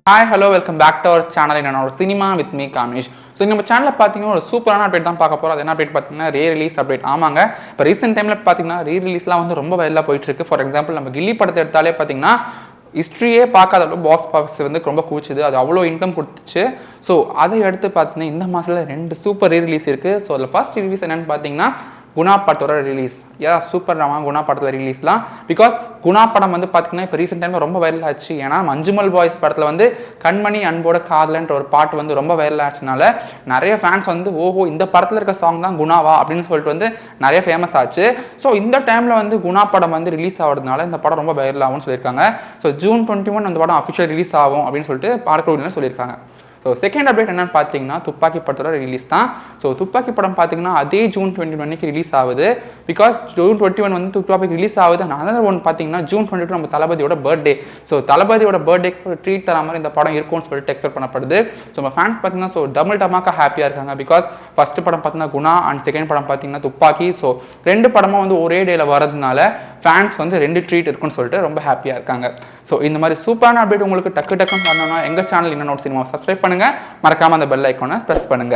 Hi, hello, welcome back to our channel in our cinema with me, Kamish. So நம்ம சேனலில் பார்த்தீங்கன்னா ஒரு சூப்பரான அப்டேட் தான் பார்க்க போகிறோம். அது என்ன அப்டேட் பார்த்தீங்கன்னா ரிலீஸ் அப்டேட். ஆமாங்க, இப்போ ரீசென்ட் டைமில் பார்த்தீங்கன்னா ரிலீஸ்லாம் வந்து ரொம்ப வைரலாக போயிட்டு இருக்கு. ஃபார் எக்ஸாம்பிள் நம்ம கில்லி படத்தை எடுத்தாலே பார்த்தீங்கன்னா ஹிஸ்ட்ரியே பார்க்காத அளவு பாக்ஸ் பாக்ஸ் வந்து ரொம்ப கூச்சுது. அது அவ்வளோ இன்கம் கொடுத்துச்சு. ஸோ அதை எடுத்து பார்த்தீங்கன்னா இந்த மாதத்தில் 2 சூப்பர் ரிலீஸ் இருக்குது. ஸோ அதில் ஃபர்ஸ்ட் ரிலீஸ் என்னென்னு பார்த்தீங்கன்னா குணா படத்தோட ரிலீஸ். சூப்பர் ராமா குணா படத்தில் ரிலீஸ்லாம். பிகாஸ் குணா படம் வந்து பார்த்தீங்கன்னா இப்போ ரீசெண்ட் டைமில் ரொம்ப வைரல் ஆச்சு. ஏன்னா மஞ்சுமல் பாய்ஸ் படத்தில் வந்து கண்மணி அன்போட காதலன்ற ஒரு பாட்டு வந்து ரொம்ப வைரல் ஆச்சுனால நிறைய ஃபேன்ஸ் வந்து ஓஹோ இந்த படத்தில் இருக்க சாங் தான் குணாவா அப்படின்னு சொல்லிட்டு வந்து நிறைய ஃபேமஸ் ஆச்சு. ஸோ இந்த டைமில் வந்து குணா படம் வந்து ரிலீஸ் ஆகிறதுனால இந்த படம் ரொம்ப வைரல் ஆகும்னு சொல்லியிருக்காங்க. ஸோ June 21 அந்த படம் அஃபிஷியல் ரிலீஸ் ஆகும் அப்படின்னு சொல்லிட்டு பாடக்கூடிய சொல்லியிருக்காங்க. ஸோ செகண்ட் அப்டேட் என்னன்னு பார்த்தீங்கன்னா துப்பாக்கி படத்தோட ரிலீஸ் தான். ஸோ துப்பாக்கி படம் பார்த்தீங்கன்னா அதே June 21 ரிலீஸ் ஆகுது. பிகாஸ் June 21 வந்து துப்பாக்கி ரிலீஸ் ஆகுது. அதனால ஒன்று பார்த்தீங்கன்னா June 22 நம்ம தளபதியோட பர்த்டே. ஸோ தளபதியோட பர்த்டேக்கு ஒரு ட்ரீட் தர மாதிரி இந்த படம் இருக்கும்னு சொல்லிட்டு எக்ஸ்பெக்ட் பண்ணப்படுது. ஸோ நம்ம ஃபேன்ஸ் பார்த்தீங்கன்னா ஸோ டபுள் டமாக்கா ஹாப்பியாக இருக்காங்க. பிகாஸ் ஃபர்ஸ்ட் படம் பார்த்தீங்கன்னா குணா அண்ட் செகண்ட் படம் பார்த்தீங்கன்னா துப்பாக்கி. ஸோ 2 படமும் வந்து ஒரே டேல வரதுனால ஃபேன்ஸ் வந்து 2 ட்ரீட் இருக்குன்னு சொல்லிட்டு ரொம்ப ஹாப்பியாக இருக்காங்க. ஸோ இந்த மாதிரி சூப்பரான அப்டேட் உங்களுக்கு டக்குன்னு பண்ணணும்னா எங்கள் சேனல் இன்னும் சினிமா சப்ஸ்கிரைப் பண்ணுங்க. மறக்காம அந்த பெல் ஐக்கானை பிரஸ் பண்ணுங்க.